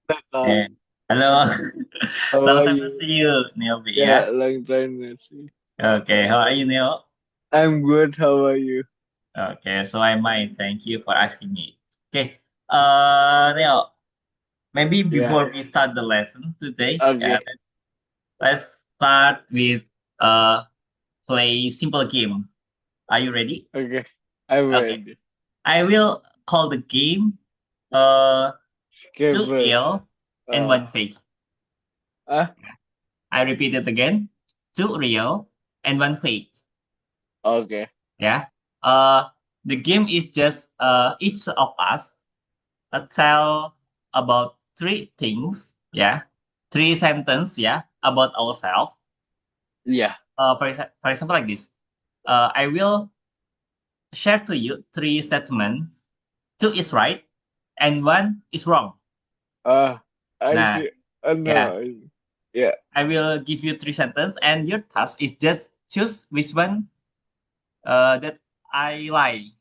Eh, halo, How long are time no you? see you, Neobi Yeah, ya. long time no see. Okay, how are you, Neo? I'm good. How are you? Okay, so I'm fine. Thank you for asking me. Okay, Neo, maybe Yeah. before we start the lessons today, Okay. let's start with uh play simple game. Are you ready? Okay. I'm Okay, ready. I will call the game uh two Skipper. real and Uh, one fake. ah, I repeat it again, two real and one fake. okay. Yeah. Uh, the game is just each of us tell about three things. Yeah, three sentence. Yeah, about ourselves. Yeah. For example, like this. I will share to you three statements. Two is right, and one is wrong. Uh, I Nah, see. yeah. No. Yeah. I will give you three sentences, and your task is just choose which one that I lie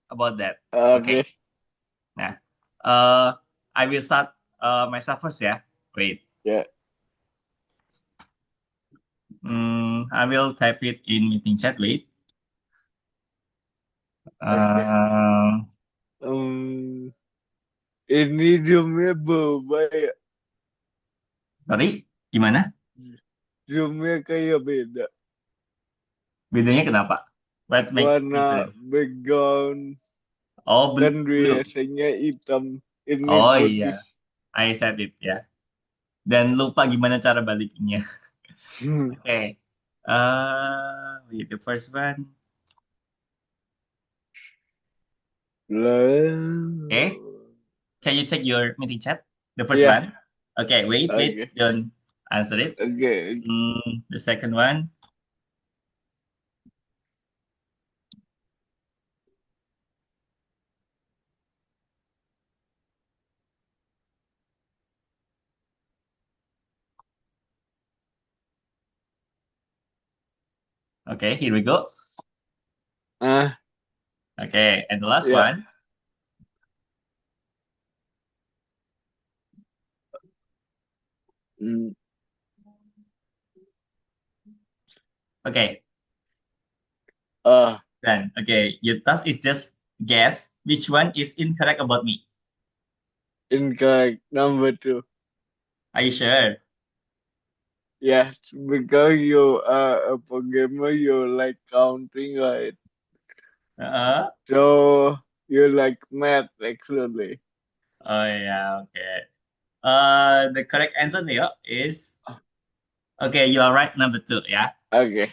about that. Okay. Okay. Nah, uh, I will start myself first ya. Wait. Yeah. I will type it in meeting chat. Wait. Okay. Uh, Um, ini zoomnya berubah ya. sorry, gimana? Zoomnya kayak beda. Bedanya kenapa? What makes Warna different? background Oh, kan blue. biasanya hitam. Ini Oh iya, putih. I said it ya. Dan lupa gimana cara baliknya. Oke. Wait, the first one. Okay. Lalu. Can you check your meeting chat? The first Ya. one. Okay. Wait. Oke. Don't answer it. Oke. The second one. Okay, here we go. Ah, Okay, and the last ya. one. Hmm. Okay, Ah, then okay, your task is just guess which one is incorrect about me. incorrect. Number two. Are you sure? Yes, because you are a programmer, you like counting, right? Uh-uh. So you like math, actually. Oh yeah, okay. The correct answer here is okay. You are right, number two. Yeah, Okay.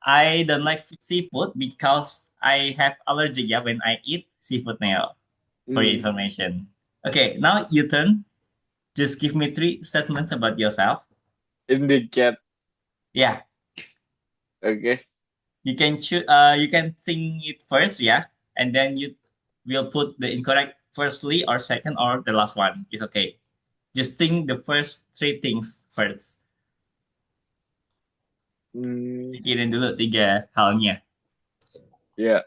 I don't like seafood because I have allergy. Yeah, when I eat seafood now. For your Hmm. information. Okay, now your turn. Just give me three statements about yourself. In the chat. Yeah, Okay. you can choose. You can think it first. Yeah, and then you will put the incorrect firstly or second or the last one. It's okay. Just think the first three things first. Hmm. Pikirin dulu tiga halnya. Yeah.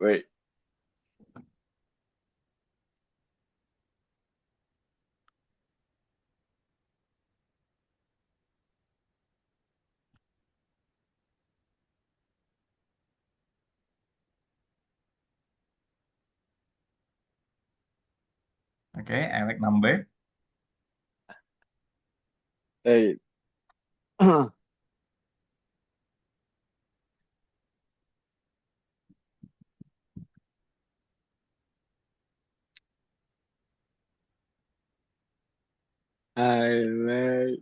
Wait. Okay, I like number. Hey. I like.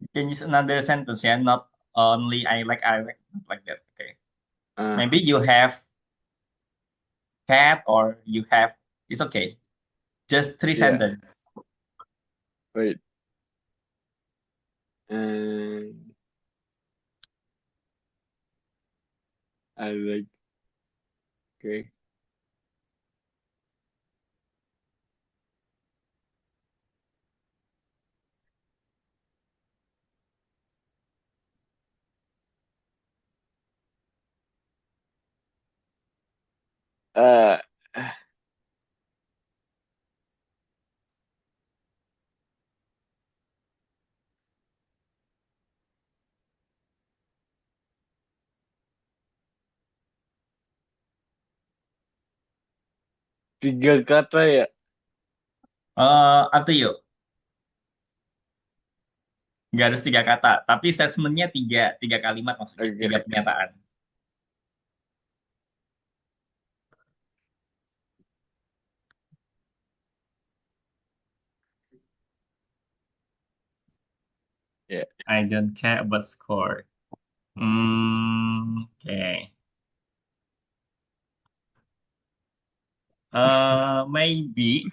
You can use another sentence. Yeah, not only I like, not like that. Okay. Ah. Maybe you have cat or you have. It's okay. Just three Yeah. sentences. Wait. And I like. Okay. eh 3 kata ya? Up to you. Nggak harus 3 kata, tapi statementnya tiga kalimat maksudnya, Oke. 3 pernyataan. Ya. I don't care about score. Okay. Maybe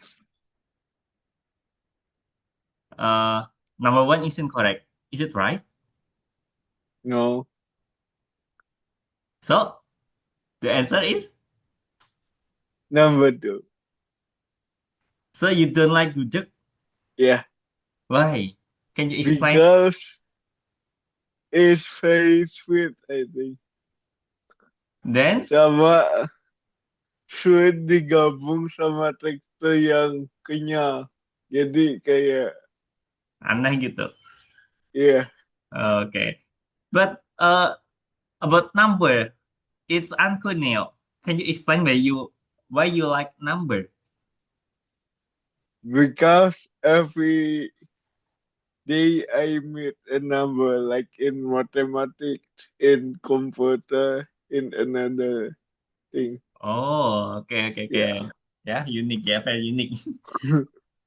uh, number one is incorrect. Is it right? No. So the answer is, Number 2. so you don't like gudeg? Yeah. Why? Can you explain? Because it's very sweet, I think. Then Sama sweet digabung sama tekstur yang kenyal. Jadi kayak, aneh gitu. iya. Okay. But about number, it's unclear now. Can you explain why you like number? Because every day I meet a number like in mathematics, in computer, in another thing. Oh, oke. Ya. Ya, unik ya, very unik.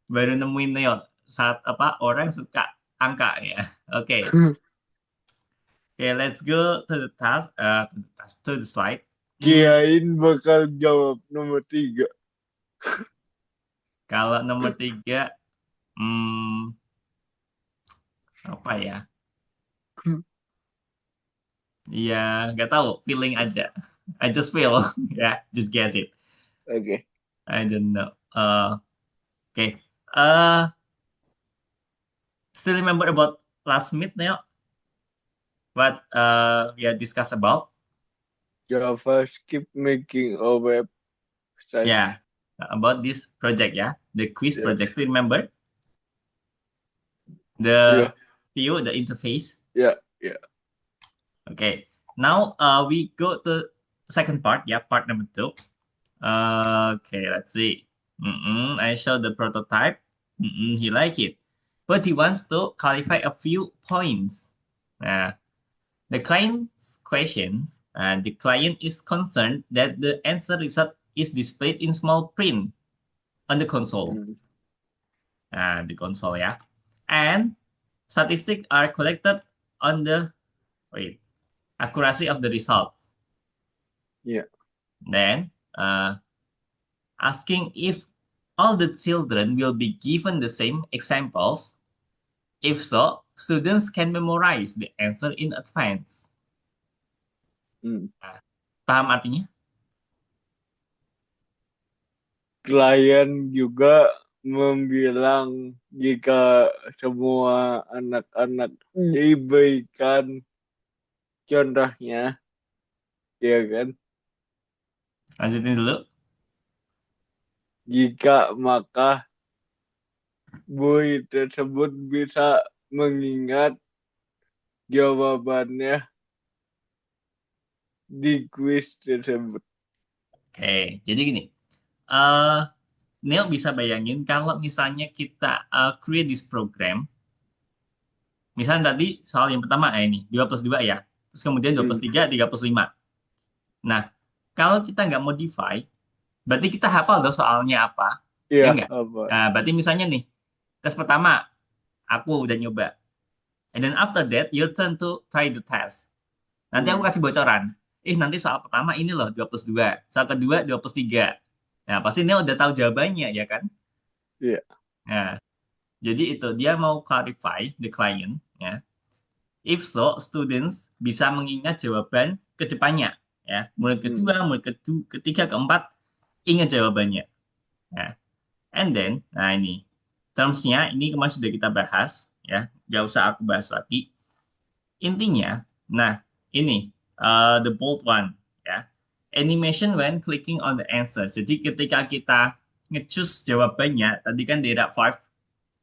Baru nemuin Neo saat apa orang suka angka ya. Oke. Oke, let's go to the task, to the slide. Hmm, Kirain bakal jawab nomor 3. kalau nomor 3, hmm, apa ya? Ya, nggak tahu, feeling aja. I just feel, ya, just guess it. Oke. I don't know. Okay. Uh, Still remember about last meet, Neo? What we had discussed about? JavaScript making a website. Yeah, about this project, yeah, the quiz Ya. project. Still remember the Ya. view, the interface? Ya. Ya. Okay. Now we go to second part, yeah, part number two. Okay, let's see. I show the prototype. He like it, but he wants to clarify a few points. Uh, the client's questions, and the client is concerned that the answer result is displayed in small print on the console. Hmm. The console, yeah. And statistics are collected on the wait accuracy of the results. Ya. Then asking if all the children will be given the same examples. If so, students can memorize the answer in advance. Hmm. Nah, paham artinya? Klien juga membilang jika semua anak-anak diberikan contohnya, ya kan? Lanjutin dulu. Jika maka buoy tersebut bisa mengingat jawabannya di kuis tersebut. Oke, jadi gini. eh Neo bisa bayangin kalau misalnya kita create this program. Misalnya tadi soal yang pertama ini 2 plus 2 ya. Terus kemudian 2 Hmm. plus 3, 3 plus 5. Nah, kalau kita nggak modify, berarti kita hafal dong soalnya apa. Ya Iya, nggak? apa? Nah, berarti misalnya nih, tes pertama, aku udah nyoba. And then after that, your turn to try the test. Nanti aku Hmm. kasih bocoran. Nanti soal pertama ini loh, 2 plus 2. Soal kedua, 2 plus 3. Nah, pasti ini udah tahu jawabannya, ya kan? Iya. Nah, jadi itu, dia mau clarify the client, ya. If so, students bisa mengingat jawaban ke depannya, ya. Murid Hmm. kedua, murid ketiga, keempat, ingat jawabannya. Ya. And then, nah ini, terms-nya ini kemarin sudah kita bahas, ya. Nggak usah aku bahas lagi. Intinya, nah ini, the bold one, ya. animation when clicking on the answer. Jadi ketika kita nge-choose jawabannya, tadi kan there are five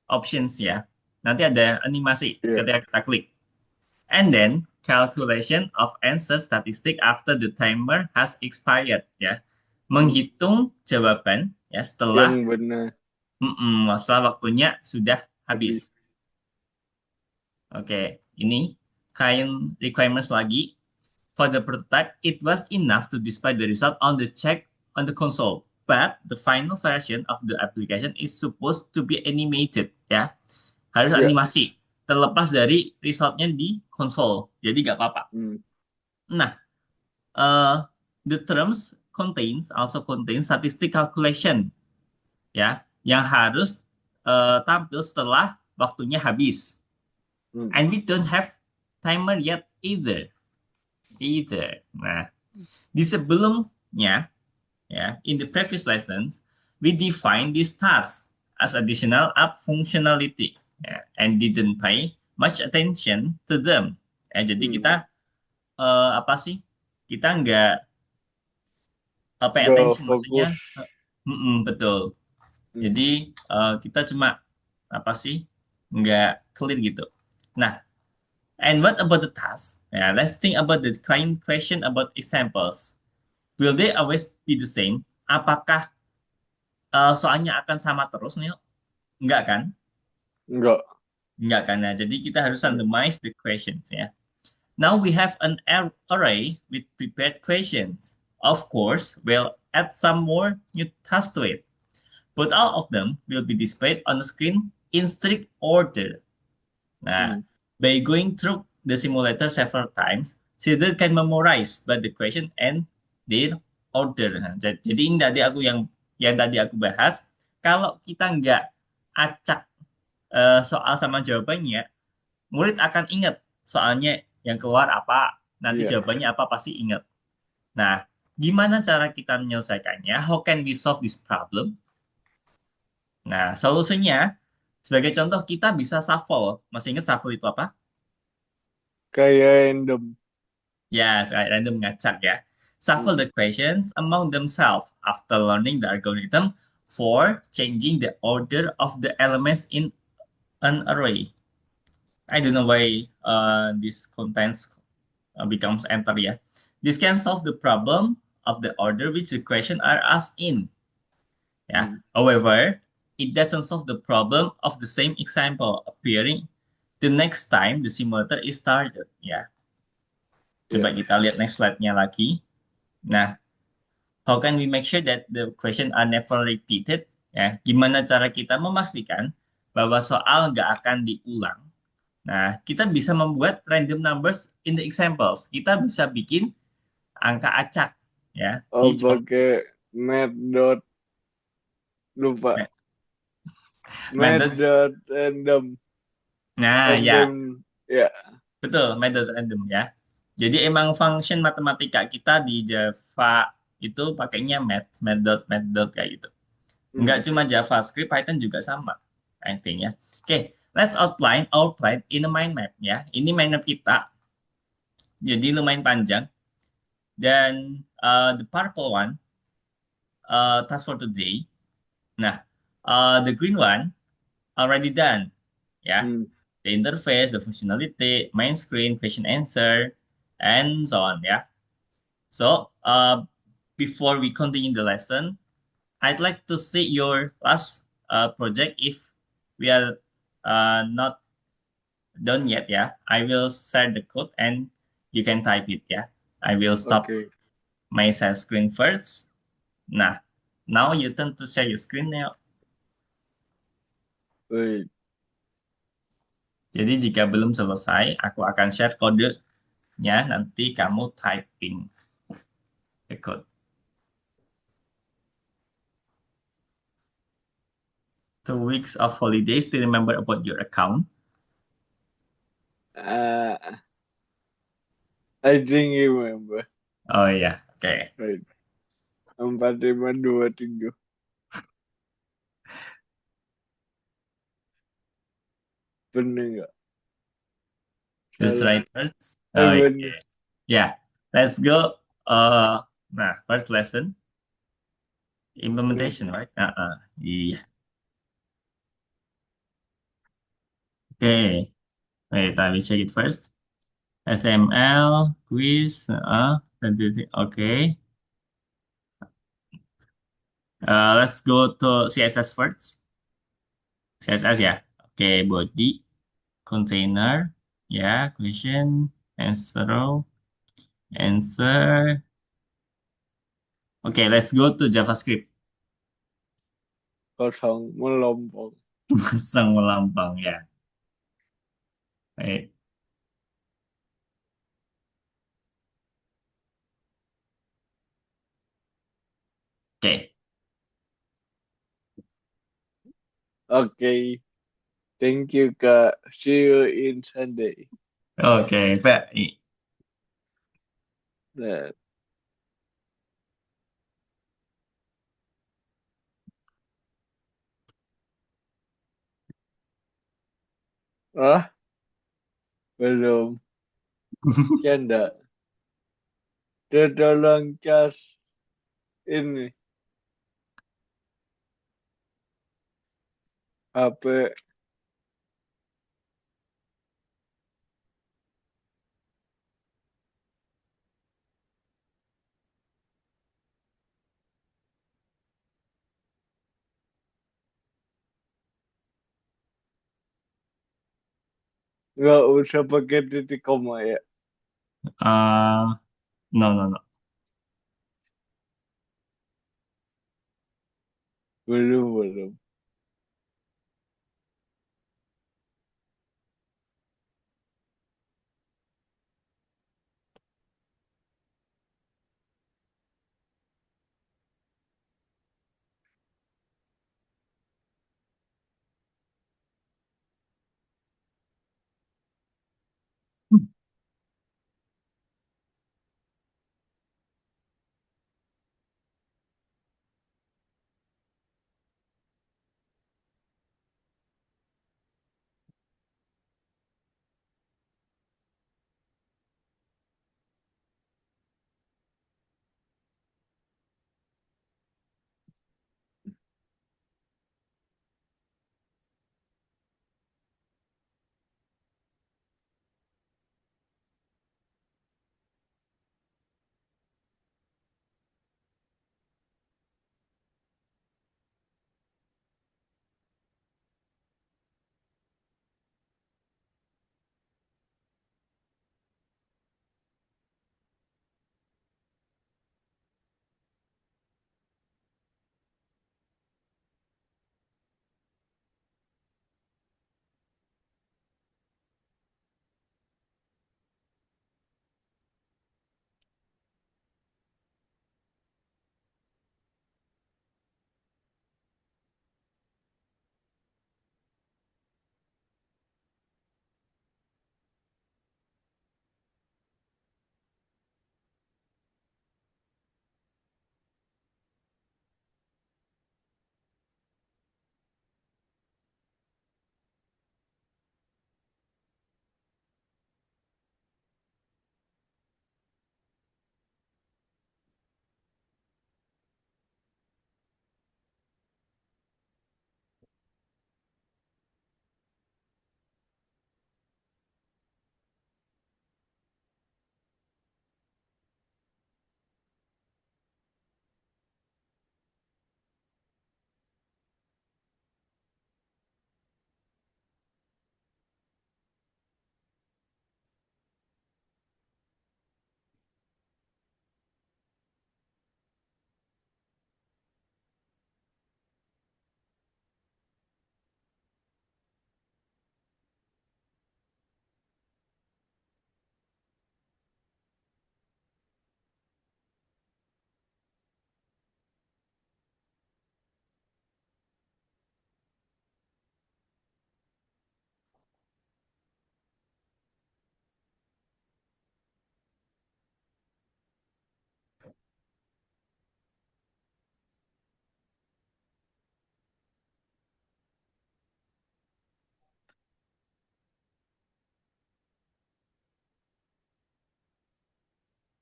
options ya. Nanti ada animasi Yeah. ketika kita klik. And then calculation of answer statistic after the timer has expired ya. Hmm. Menghitung jawaban ya Yang setelah benar setelah waktunya sudah habis. habis. Oke, ini kind requirements lagi. For the prototype, it was enough to display the result on the check on the console. But the final version of the application is supposed to be animated, ya. Harus Ya. animasi, terlepas dari resultnya di konsol. Jadi nggak apa-apa. Hmm. Nah, uh, the terms also contain statistic calculation, ya, yang harus tampil setelah waktunya habis. Hmm. And we don't have timer yet either. Nah, di sebelumnya, ya, in the previous lessons, we define this task as additional app functionality, ya, and didn't pay much attention to them. Ya, jadi Hmm. kita apa sih? Kita nggak pay Nggak attention, maksudnya fokus. betul. Hmm. Jadi kita cuma apa sih? Nggak clear gitu. Nah, and what about the task? Yeah, let's think about the client question about examples. Will they always be the same? Apakah soalnya akan sama terus nih? Enggak kan? Nggak. Enggak kan? Nah, jadi kita harus Hmm. randomize the questions ya. Now we have an array with prepared questions. Of course, we'll add some more new tasks to it. But all of them will be displayed on the screen in strict order. Nah, Hmm. by going through the simulator several times, student can memorize but the question and their order. Nah, jadi ini tadi aku yang tadi aku bahas. Kalau kita nggak acak soal sama jawabannya, murid akan ingat soalnya yang keluar apa, nanti Iya. jawabannya apa pasti ingat. Nah, gimana cara kita menyelesaikannya? How can we solve this problem? Nah, solusinya sebagai contoh kita bisa shuffle. Masih ingat shuffle itu apa? Kayak random. Ya, saya random ngacak ya. Shuffle Hmm. the questions among themselves after learning the algorithm for changing the order of the elements in an array. I don't know why this contents becomes enter ya. This can solve the problem of the order which the question are asked in. Ya. Hmm. However, it doesn't solve the problem of the same example appearing the next time the simulator is started. Ya. Iya. Coba kita lihat next slide-nya lagi. Nah, how can we make sure that the question are never repeated? Ya, gimana cara kita memastikan bahwa soal nggak akan diulang? Nah, kita bisa membuat random numbers in the examples. Kita bisa bikin angka acak ya Oh, di contoh pakai mat dot lupa. Mat method. dot random. Nah, ya, Random. Ya. betul, method random ya. Jadi emang function matematika kita di Java itu pakainya math kayak gitu. Nggak Hmm. cuma JavaScript, Python juga sama, I think ya. Oke, let's outline our plan in a mind map ya. Ini mind map kita, jadi lumayan panjang. Dan the purple one, task for today. Nah, the green one already done ya. Hmm. The interface, the functionality, main screen, question answer, and so on ya. So, before we continue the lesson, I'd like to see your last project if we are not done yet ya. I will share the code and you can type it ya. I will stop Oke. my share screen first. Nah, now you turn to share your screen now. Wait. Jadi jika belum selesai, aku akan share kodenya, nanti kamu typing the code. 2 weeks of holidays to remember about your account. Uh, I think you remember. Oh iya, oke. Right. 4527. Bener nggak? Just Salah. write first. Oh, Bener. okay. Yeah, let's go. Nah, first lesson, Hmm. implementation, right? Iya. Okay. Wait, I will check it first. SML, quiz, okay. Let's go to CSS first. CSS ya. Okay, body, container, ya, question, answer, row, answer. Okay, let's go to JavaScript. Kosong melompong. Pasang melambang ya. Wait. Okay. Oke, thank you Kak. See you in Sunday. Okay, Pak. Nah, ah, belum. Canda. Dia tolong cas ini HP. Nggak usah pakai titik koma ya. Uh, no, no, no. Belum, belum.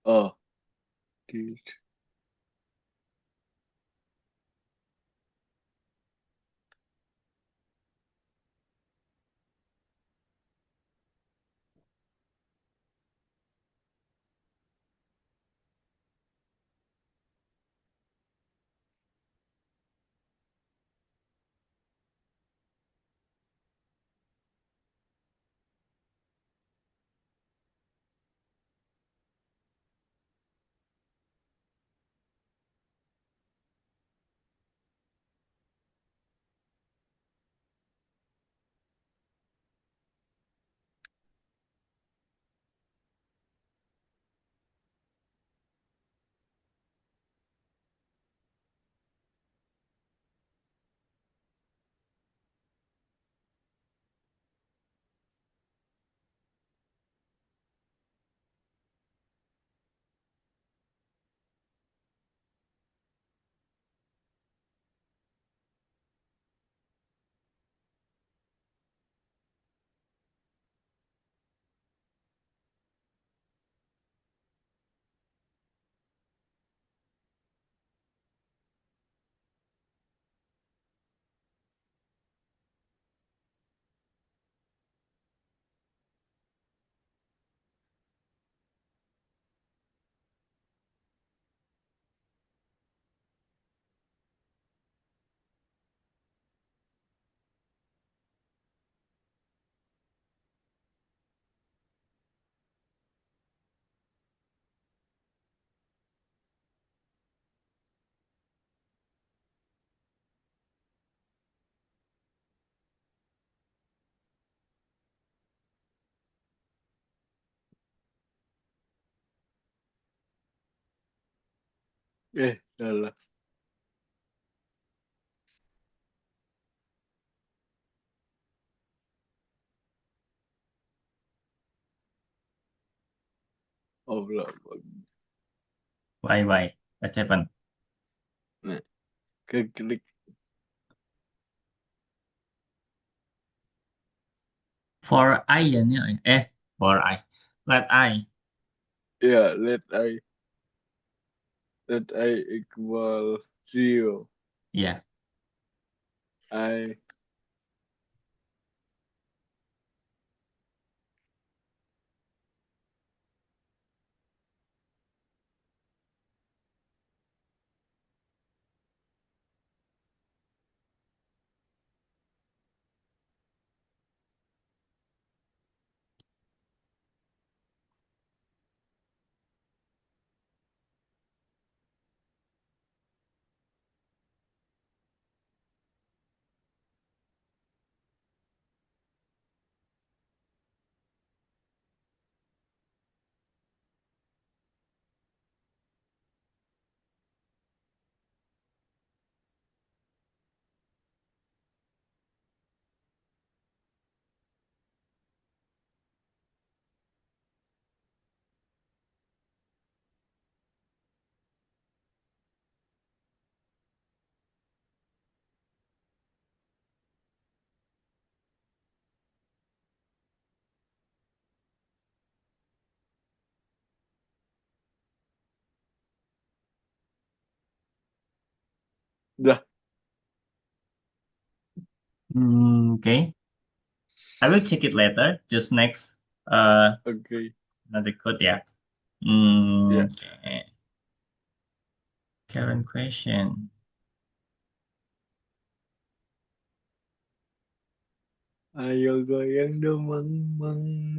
Oh, gitu. Salah. Allah Akbar. Why? What happened? Nah, keklik. For I ya nih. For I. Let I. Ya, let I equal 0. Ya. I dah. Okay. I will check it later. Just next. Uh, Oke. Another code ya. Ya. Okay. Current question. Ayo goyang dong, mang.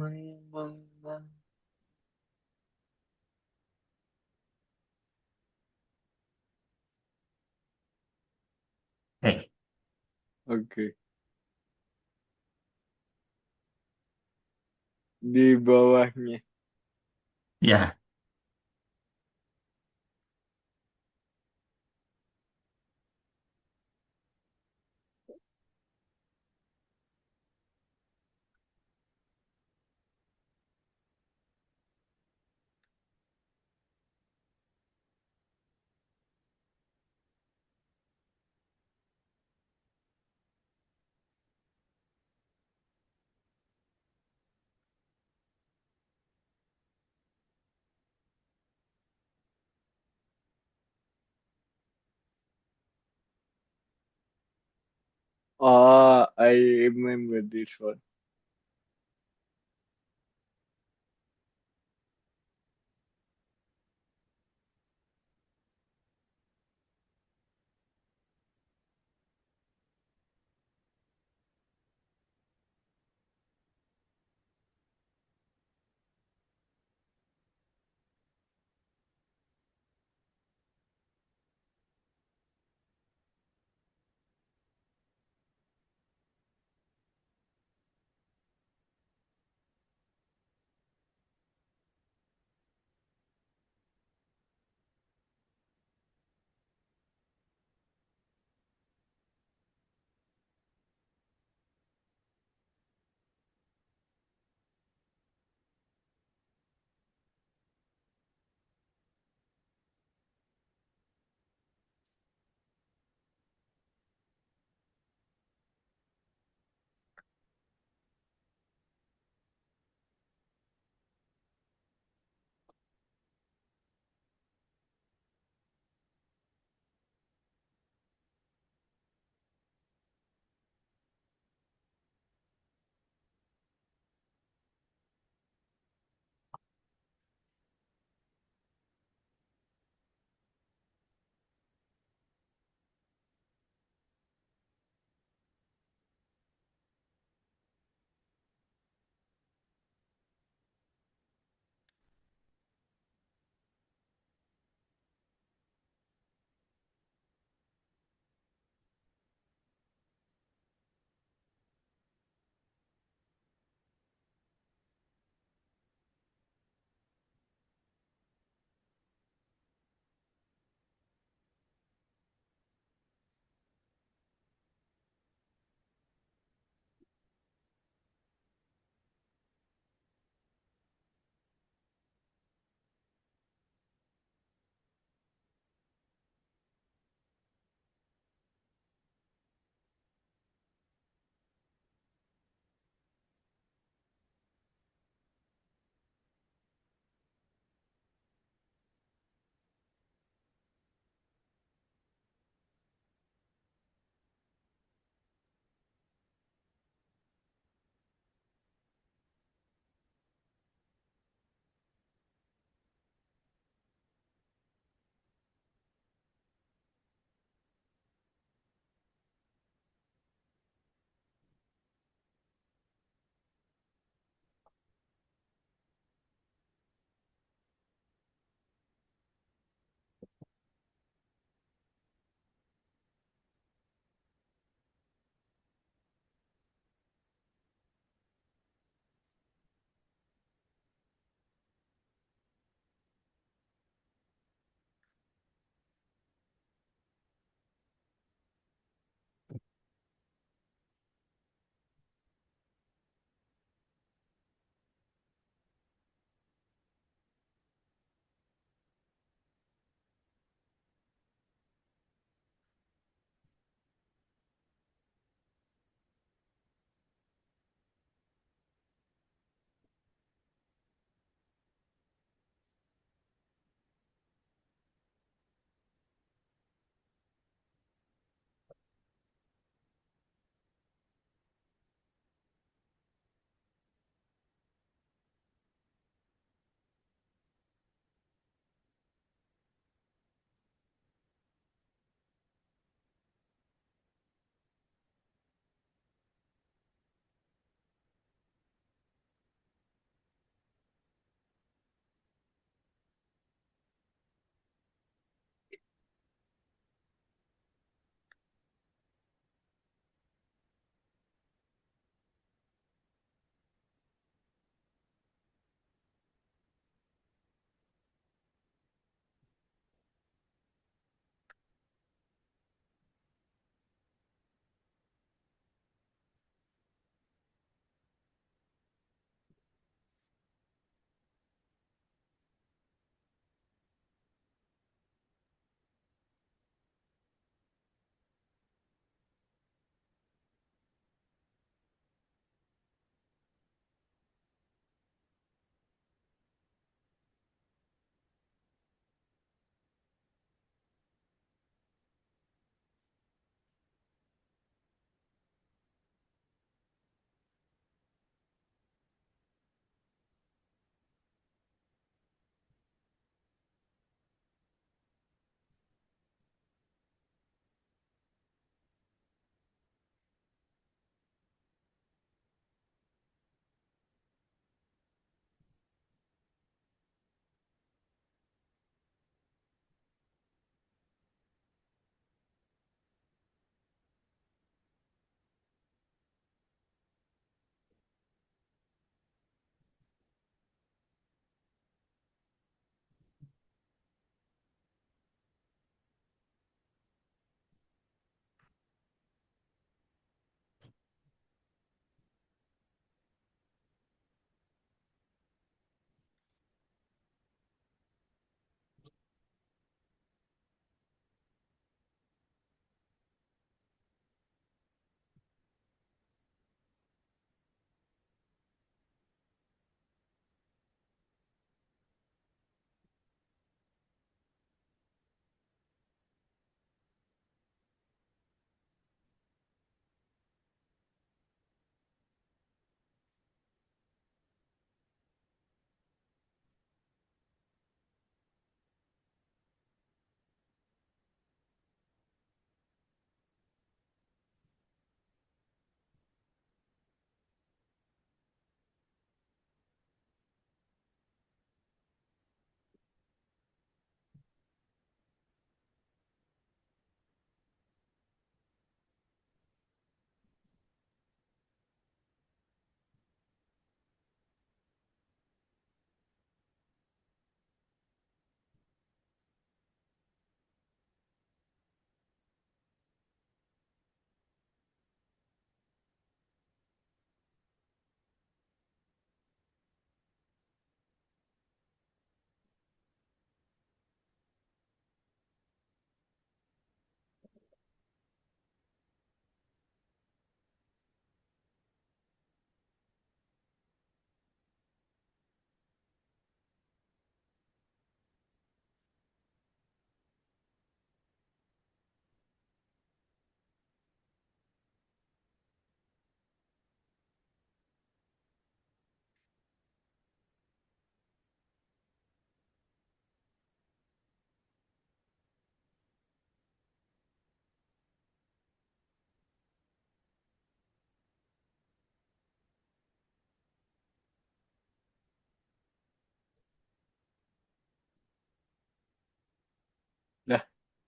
Hey. Oke. Di bawahnya. Ya. Oh, I remember this one.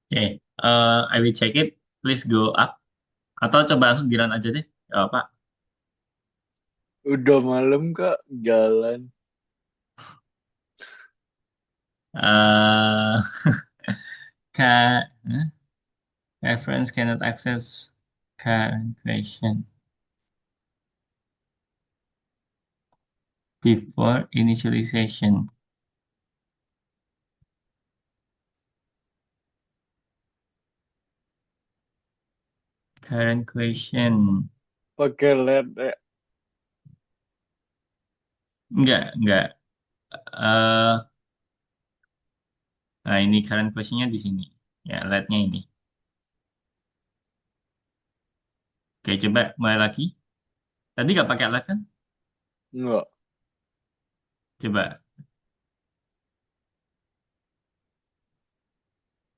Oke, I will check it. Please go up. Atau coba langsung jalan aja deh. Gak apa. Udah malam Kak, jalan. Uh, can, reference cannot access current question before initialization. Current question. Pakai LED ya. Enggak. Eh, nah, ini current questionnya di sini. Ya, LED-nya ini. Oke, coba mulai lagi. Tadi nggak pakai LED kan? Enggak. Coba.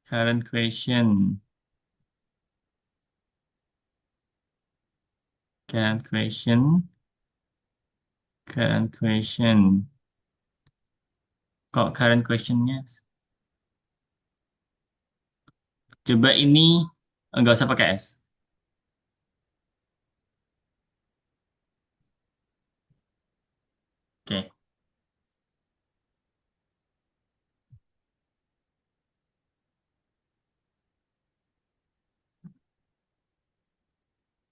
Current question. Current question. Current question. Kok current questionnya? Coba ini nggak usah pakai S. Oke,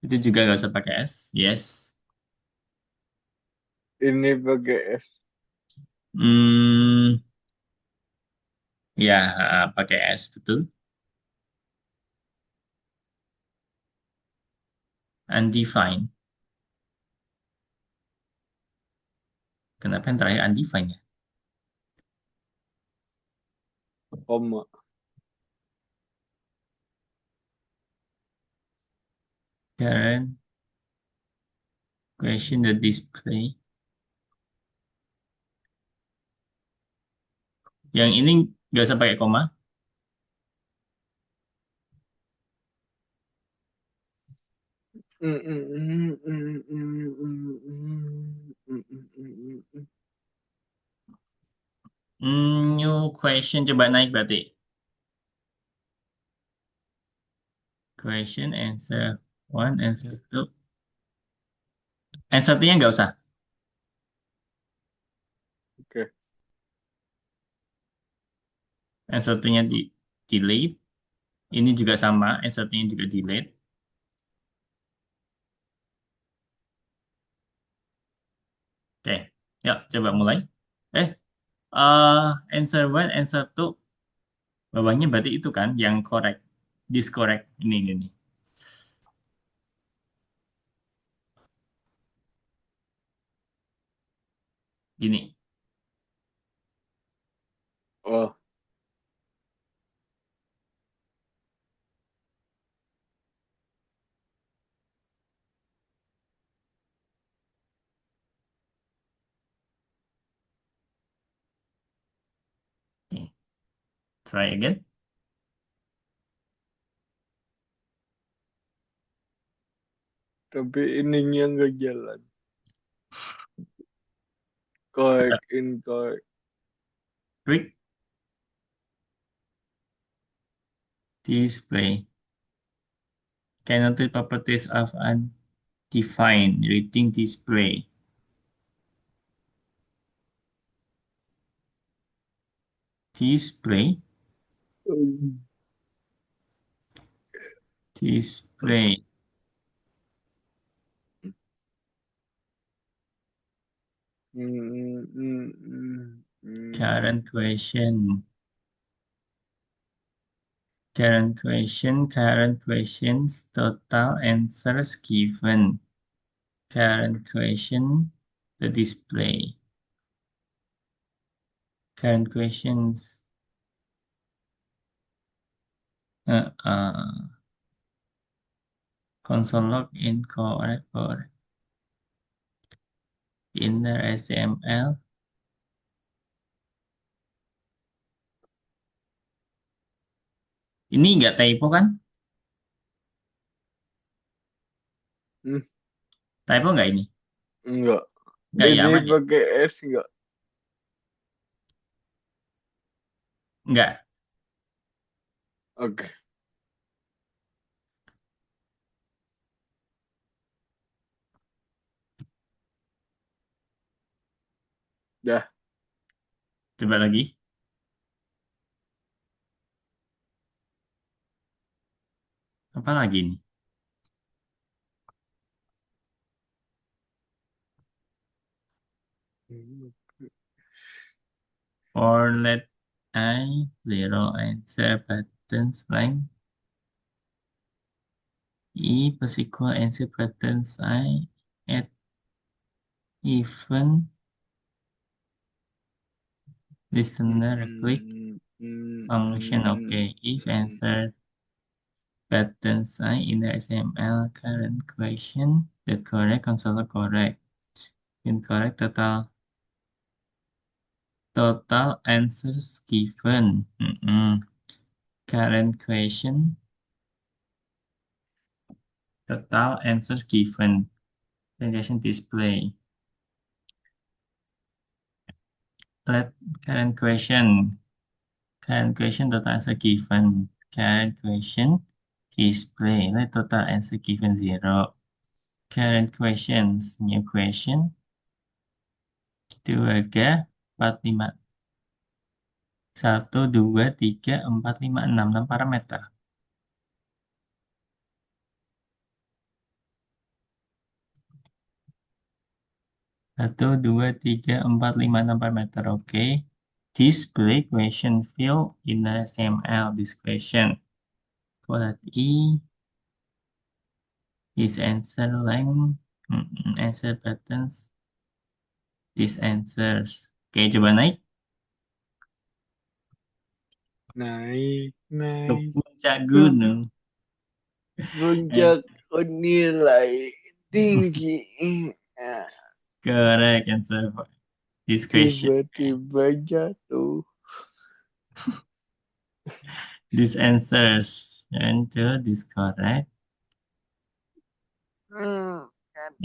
itu juga nggak usah pakai S. Yes. Ini pakai S. Hmm, ya, pakai S betul. Undefined. Kenapa yang terakhir undefined ya? Koma. Current question the display. Yang ini nggak usah pakai koma. New question coba naik berarti. Question answer one, answer two. Answer nya nggak usah. Oke. Answer nya di delete. Ini juga sama, answer nya juga delete. Oke, yuk coba mulai. Eh, answer one, answer two. Bawahnya berarti itu kan yang correct. Discorrect. Ini. Gini. Oh, Oke, try again. tapi ininya nggak jalan. Correct, incorrect. Quick display. Cannot read properties of undefined reading display. Display. Display. Hmm, hmm, hmm, hmm. Current question. Current question. Current questions. Total answers given. Current question. The display. Current questions. Uh, console log incorrect or inner HTML. Ini nggak typo kan? Hmm, Typo nggak ini? enggak. Nggak ya Ini aman ya? pakai S enggak? Nggak. Oke. Dah. Coba lagi. Apa lagi nih? For let I zero answer patterns length E plus equal answer patterns I at even listener click function. Okay, if answer patterns I in the XML current question the correct console correct incorrect total answers given. Current question total answers given. Question display. Let current question total answer given. Current question display. Let total answer given 0. Current questions new question 2 3 4 5 1 2 3 4 5 6 6 parameter. 1 2 3 4 5 6 parameter. Oke. Display question field in HTML this question. Quality is answer length answer patterns these answers. Oke, coba naik Naik, ke naik puncak ke gunung. And puncak nilai tinggi. correct answer for this question. Tiba-tiba jatuh. These answers and to this correct Hmm.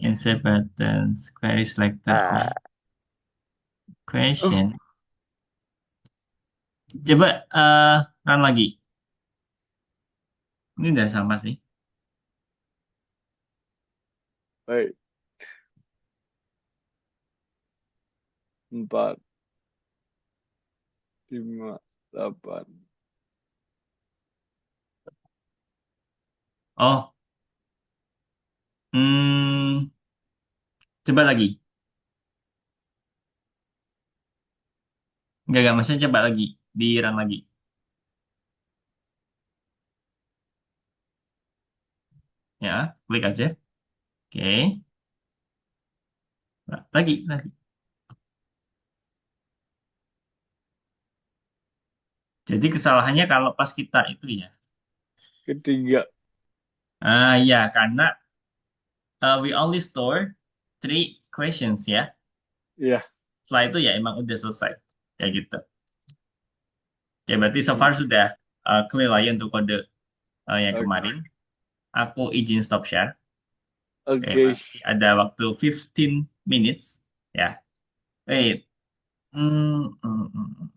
answer patterns query selected Ah. question. Coba run lagi. Ini udah sama sih. Baik, 4, 5, 8. Oh, hmm, coba lagi. Enggak, maksudnya coba lagi. Di run lagi. Ya, klik aja. Oke. Nah, lagi. Jadi kesalahannya kalau pas kita itu ya. Ketiga, Ya, karena we only store three questions ya. ya. Setelah itu ya emang udah selesai. Kayak gitu. Ya, berarti so far Hmm. sudah clear lah ya untuk kode yang Oke, kemarin. Aku izin stop share. Oke, oke. masih ada waktu 15 minutes. Ya. Wait. Hmm, hmm, hmm, hmm.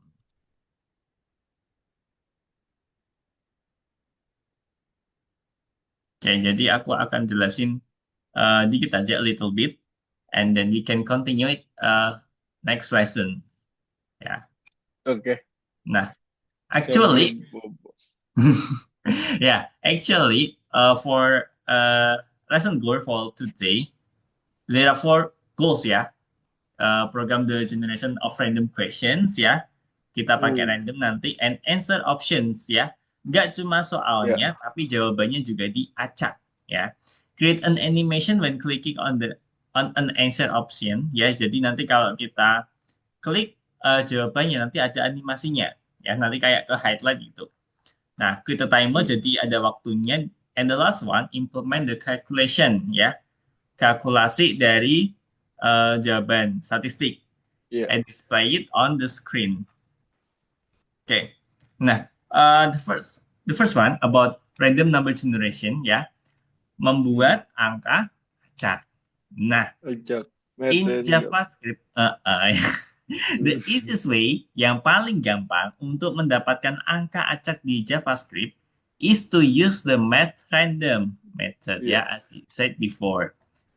Oke, jadi aku akan jelasin dikit aja, a little bit, and then we can continue it next lesson. Ya. Oke, Nah, sambil actually, bobo. yeah, actually, for lesson goal for today, there are four goals ya. Program the generation of random questions ya. Kita pakai Hmm. random nanti and answer options ya. Nggak cuma Ya, soalnya, tapi jawabannya juga diacak ya. Create an animation when clicking on an answer option ya. Jadi nanti kalau kita klik jawabannya nanti ada animasinya ya. Nanti kayak ke highlight gitu. Nah, create a timer hmm. jadi ada waktunya. And the last one, implement the calculation ya. Kalkulasi dari jawaban statistik Ya. and display it on the screen. Oke. Okay. Nah, the first one about random number generation ya, Hmm. membuat angka acak. Nah, Ajak in material. JavaScript, the Hmm. easiest way yang paling gampang untuk mendapatkan angka acak di JavaScript is to use the math random method, Yeah. ya, as you said before.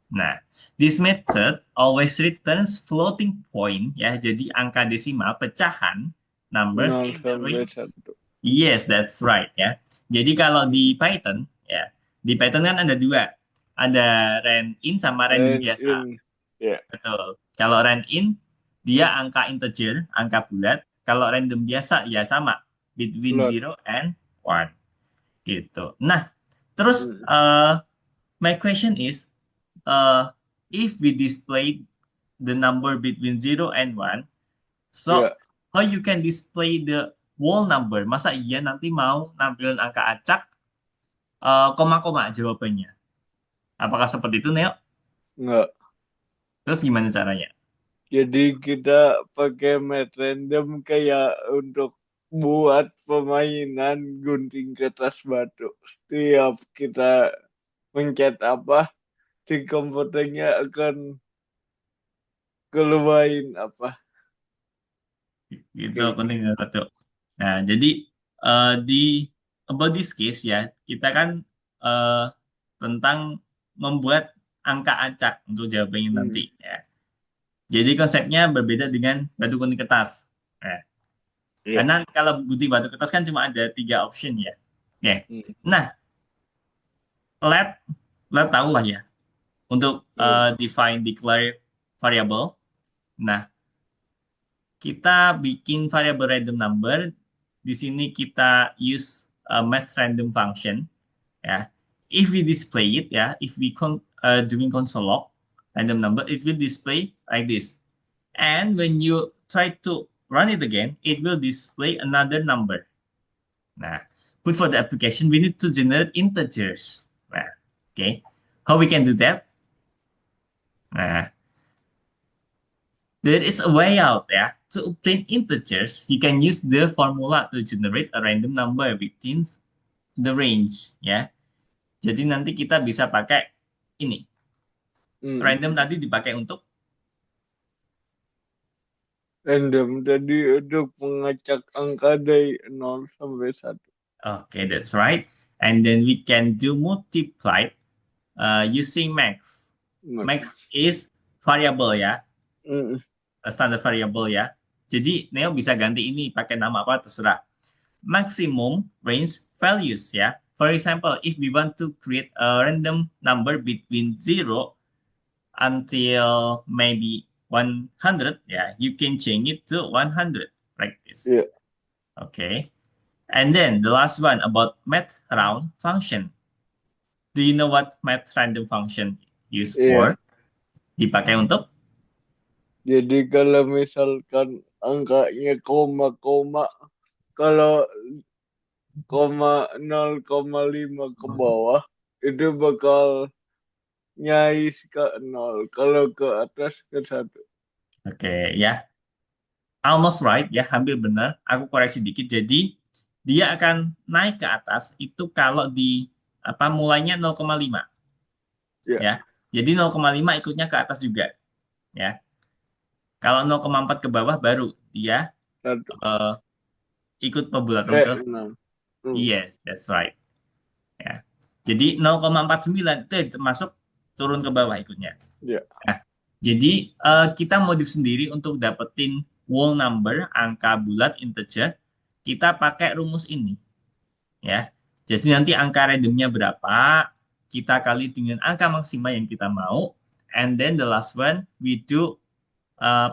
Nah, this method always returns floating point, ya, jadi angka desimal pecahan numbers Nol in the sampai range. satu. Yes, that's right, ya. Jadi kalau di Python, ya, di Python kan ada dua, ada randin sama random And biasa. in, yeah. Betul. Kalau randin dia angka integer, angka bulat. Kalau random biasa ya sama, between Float. 0 and 1 gitu. Nah, terus Mm. my question is, if we display the number between 0 and 1, Yeah. so how you can display the whole number? Masa iya nanti mau nampilin angka acak, koma-koma jawabannya? Apakah seperti itu, Neo? Nggak. Terus gimana caranya? Jadi kita pakai math random kayak untuk buat permainan gunting kertas batu. Setiap kita mencet apa, di komputernya akan keluarin apa. Gitu, Kayak aku gitu. dengar tuh. Nah, jadi di about this case ya, kita kan eh, tentang membuat angka acak untuk jawabannya nanti Hmm. ya. Jadi konsepnya berbeda dengan batu gunting kertas. Nah, Iya. karena kalau gunting batu kertas kan cuma ada tiga option ya. Oke. Hmm. Nah, let let tahu lah ya untuk Iya. define declare variable. Nah, kita bikin variable random number. Di sini kita use math random function ya. If we display it ya, if we doing console log random number, it will display like this. And when you try to run it again, it will display another number. Nah, but for the application, we need to generate integers. Nah, okay. How we can do that? Nah, there is a way out ya. To obtain integers, you can use the formula to generate a random number within the range ya. Jadi nanti kita bisa pakai ini. Hmm. Random tadi dipakai untuk Random tadi untuk mengacak angka dari 0 sampai 1. okay, that's right. And then we can do multiply using max. Max is variable ya, Hmm. a standard variable ya. Jadi Neo bisa ganti ini pakai nama apa terserah. Maximum range values ya. For example, if we want to create a random number between 0 until maybe 100, yeah, you can change it to 100 like this. Iya. Okay. And then the last one about math round function. Do you know what math random function used Iya. for? Dipakai untuk? Jadi kalau misalkan angkanya koma-koma, kalau 0,5 ke bawah, itu bakal nyai ke 0. Kalau ke atas ke 1. Oke, ya. Almost right, ya, hampir benar. Aku koreksi dikit. Jadi, dia akan naik ke atas itu kalau di apa mulainya 0,5, Ya, ya. Jadi 0,5 ikutnya ke atas juga, ya. Kalau 0,4 ke bawah baru dia 1. eh, ikut pembulatan ke 6. yes, that's right. Ya. Jadi 0,49 itu termasuk turun ke bawah ikutnya. Ya. Nah, jadi kita modif sendiri untuk dapetin whole number, angka bulat integer, kita pakai rumus ini, ya. Jadi nanti angka randomnya berapa, kita kali dengan angka maksimal yang kita mau, and then the last one we do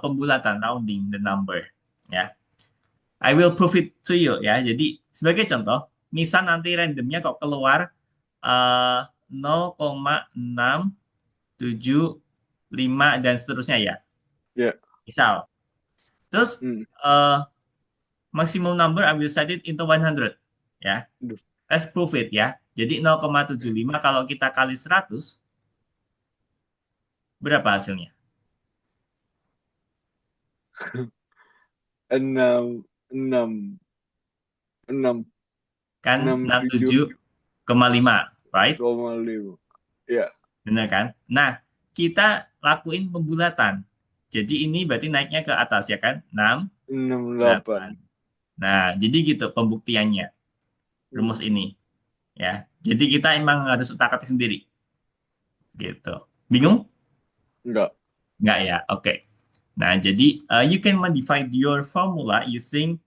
pembulatan rounding the number, ya. I will prove it to you ya. Jadi sebagai contoh, misal nanti randomnya kok keluar 0,675 dan seterusnya ya. Ya. Misal. Terus Hmm. maximum number I will set it into 100 ya. Aduh. Let's prove it ya. Jadi 0,75 kalau kita kali 100 berapa hasilnya? 6, 6, 6, Kan 67,5. 67,5, right? Ya, Benar kan? Nah, kita lakuin pembulatan. Jadi ini berarti naiknya ke atas ya kan? 6, 68. 8. Nah, jadi gitu pembuktiannya. Hmm. Rumus ini. ya. Jadi kita emang harus utak-atik sendiri, gitu. Bingung? Enggak. Nggak ya? Oke. Nah, jadi you can modify your formula using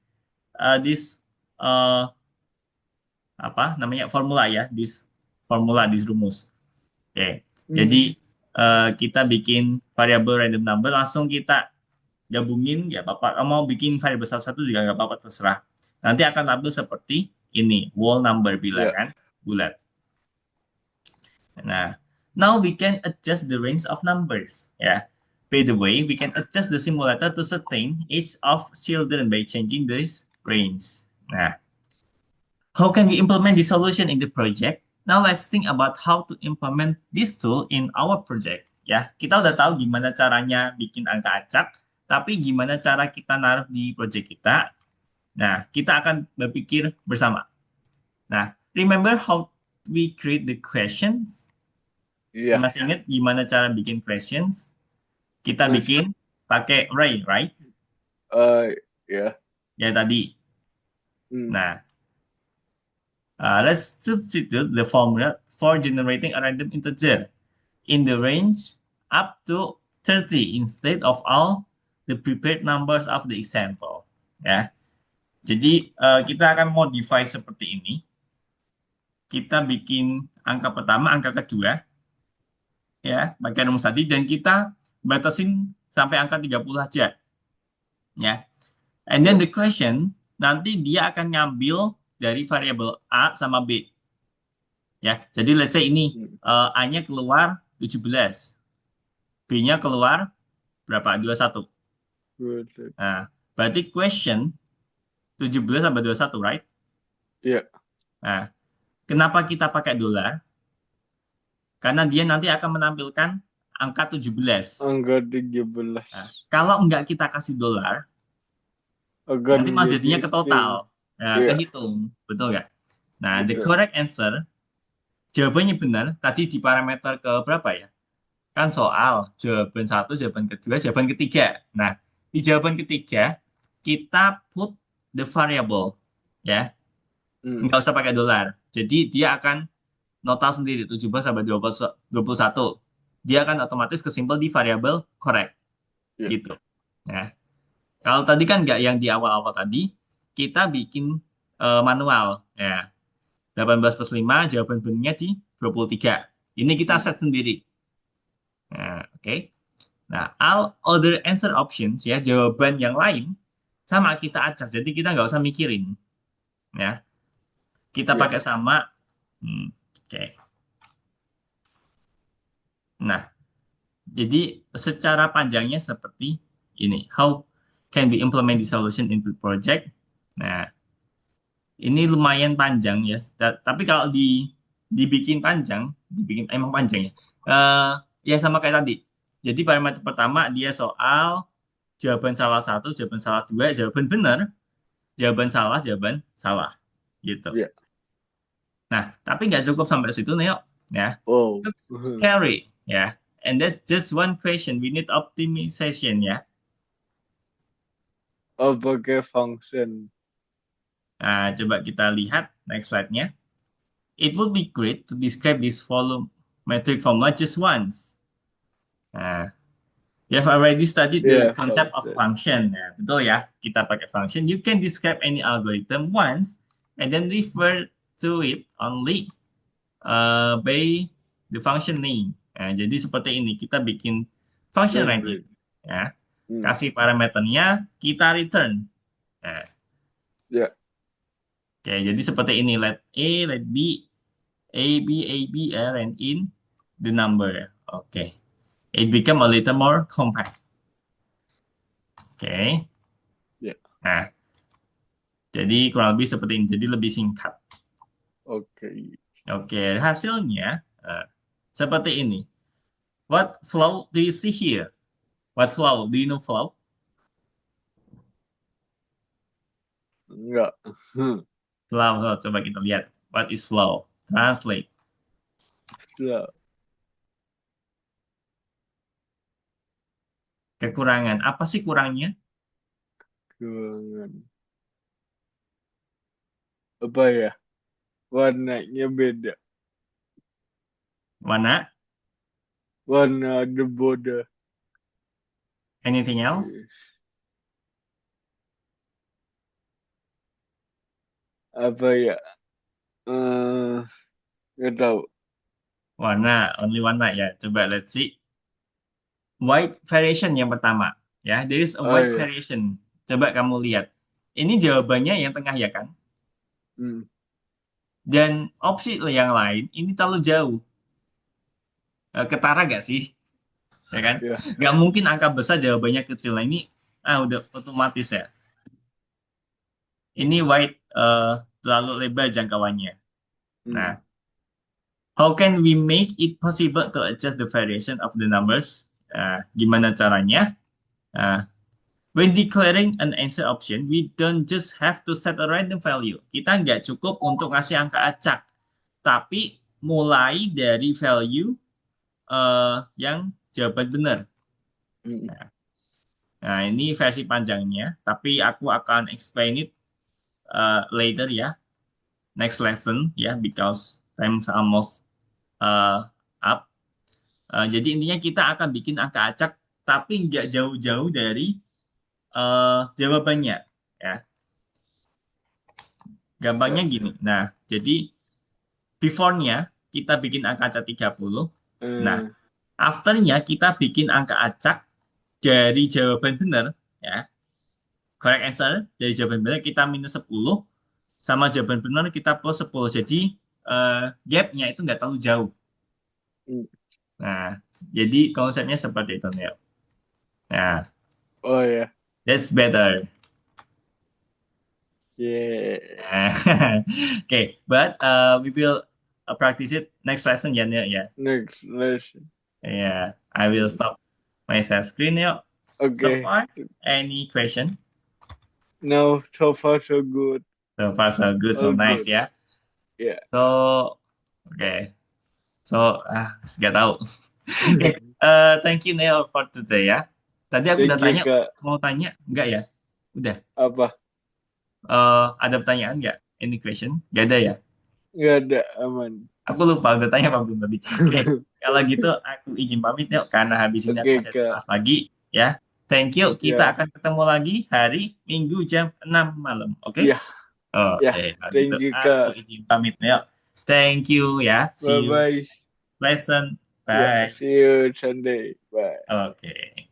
this uh, apa namanya formula ya, this formula, this rumus. Oke. Hmm. Jadi kita bikin variabel random number langsung kita gabungin ya Bapak. Kamu mau bikin variabel satu-satu juga nggak apa-apa terserah. Nanti akan tampil seperti ini, whole number Ya. bilangan bulat. Nah, now we can adjust the range of numbers. Ya. By the way, we can adjust the simulator to certain age of children by changing this range. Nah, how can we implement this solution in the project? Now let's think about how to implement this tool in our project. Ya, kita udah tahu gimana caranya bikin angka acak, tapi gimana cara kita naruh di project kita. Nah, kita akan berpikir bersama. Nah, remember how we create the questions? Iya. Masih ingat gimana cara bikin questions? Kita Mas. bikin pakai array, right? Ya. Ya tadi. Hmm. Nah, let's substitute the formula for generating a random integer in the range up to 30 instead of all the prepared numbers of the example. Ya, jadi kita akan modify seperti ini. Kita bikin angka pertama, angka kedua, ya, pakai rumus tadi, dan kita batasin sampai angka 30 aja. Ya, and then Ya. the question, nanti dia akan ngambil dari variabel A sama B. Ya, jadi let's say ini Hmm. A-nya keluar 17, B-nya keluar berapa? 21. Good. Nah, berarti question 17 sampai 21, right? Iya. Nah, kenapa kita pakai dolar? Karena dia nanti akan menampilkan angka 17. Angka 13. Nah, kalau enggak kita kasih dolar, Akan nanti malah menjadi jadinya ke string. total. Nah, Iya. kehitung. Betul nggak? Nah, the Betul. correct answer, jawabannya benar, tadi di parameter ke berapa ya? Kan soal jawaban satu, jawaban kedua, jawaban ketiga. Nah, di jawaban ketiga, kita put the variable. Ya, Hmm. nggak usah pakai dolar. Jadi dia akan nota sendiri 17 sampai 21. Dia akan otomatis kesimpel di variabel correct Iya. gitu. Nah, kalau tadi kan nggak yang di awal-awal tadi, kita bikin manual ya. 18 plus 5 jawaban benarnya di 23. Ini kita Hmm. set sendiri. Nah, oke. Nah, all other answer options ya, jawaban yang lain sama kita acak. Jadi kita nggak usah mikirin ya. Kita Iya. pakai sama. Oke. Nah, jadi secara panjangnya seperti ini. How can we implement the solution into project? Nah, ini lumayan panjang ya. Tapi kalau dibikin panjang, dibikin emang panjang ya. Eh, ya sama kayak tadi. Jadi parameter pertama dia soal jawaban salah satu, jawaban salah dua, jawaban benar, jawaban salah, gitu. Iya. Nah, tapi nggak cukup sampai situ, Neo. Ya, Oh. looks scary, ya. And that's just one question. We need optimization, ya. Oh, pakai function. Nah, coba kita lihat next slide-nya. It would be great to describe this volumetric formula just once. Nah, you have already studied the Iya, concept of function. function. Ya, betul ya, kita pakai function. You can describe any algorithm once and then refer to it only by the function name. Nah, jadi seperti ini, kita bikin function random. Library. Ya, Hmm. kasih parameternya, kita return. Nah, Ya. oke, jadi seperti ini. Let A, let B, A, B, and in the number. Oke. It become a little more compact. Oke. Ya. Nah, jadi kurang lebih seperti ini. Jadi lebih singkat. Oke. Oke, hasilnya seperti ini. What flow do you see here? What flow? Do you know flow? Enggak. Flow, oh, coba kita lihat. What is flow? Translate. Ya. Kekurangan. Apa sih kurangnya? Keuangan. Apa ya? warnanya beda. Warna? Warna the border. Anything else? Apa ya? Eh, nggak tahu. Warna, only warna ya. Coba let's see. White variation yang pertama. Ya, there is a Oh white ya. variation. Coba kamu lihat. Ini jawabannya yang tengah ya kan? Hmm. Dan opsi yang lain ini terlalu jauh. Ketara gak sih? Ya kan? Ya. Gak mungkin angka besar jawabannya kecil. Nah, ini udah otomatis ya. Ini white terlalu lebar jangkauannya. Nah, Hmm. how can we make it possible to adjust the variation of the numbers? Gimana caranya? Nah, when declaring an answer option, we don't just have to set a random value. Kita nggak cukup untuk ngasih angka acak, tapi mulai dari value yang jawaban benar. Hmm. Nah, ini versi panjangnya, tapi aku akan explain it later ya, next lesson ya, because time's almost up. Jadi intinya kita akan bikin angka acak, tapi nggak jauh-jauh dari jawabannya. Ya, Ya. gampangnya gini. Nah, jadi before-nya kita bikin angka acak 30. Nah, Eh, after-nya kita bikin angka acak dari jawaban benar. Ya, correct answer dari jawaban benar kita minus 10, sama jawaban benar kita plus 10. Jadi gap-nya itu nggak terlalu jauh. hmm. Nah, jadi konsepnya seperti itu, Neo. Nah, Oh ya. that's better. Yeah. Okay, but we will practice it next lesson, ya, Neo, ya. Next lesson. Yeah, I will Hmm. stop my share screen, Neo. So Okay. far, any question? Now, so far so good. So far, so good, so All nice, good. ya. Yeah. So, okay. So, nggak tahu. Okay, thank you, Neo, for today, ya. Tadi aku udah Thank you, tanya, Kak. mau tanya? Enggak ya? Udah. Apa? Ada pertanyaan nggak? Any question? Nggak ada ya? Nggak ada, aman. Aku lupa udah tanya apa belum tadi. Oke, kalau gitu aku izin pamit yuk karena habis ini aku Oke, masih ada Kak. kelas lagi ya. Thank you. Kita Ya. akan ketemu lagi hari Minggu jam 6 malam. Oke? Ya. Oke, Ya. kalau gitu Thank you, aku Kak. izin pamit yuk. Thank you ya. See you Bye-bye. lesson. Ya. Bye. See you Sunday. Bye. Oke.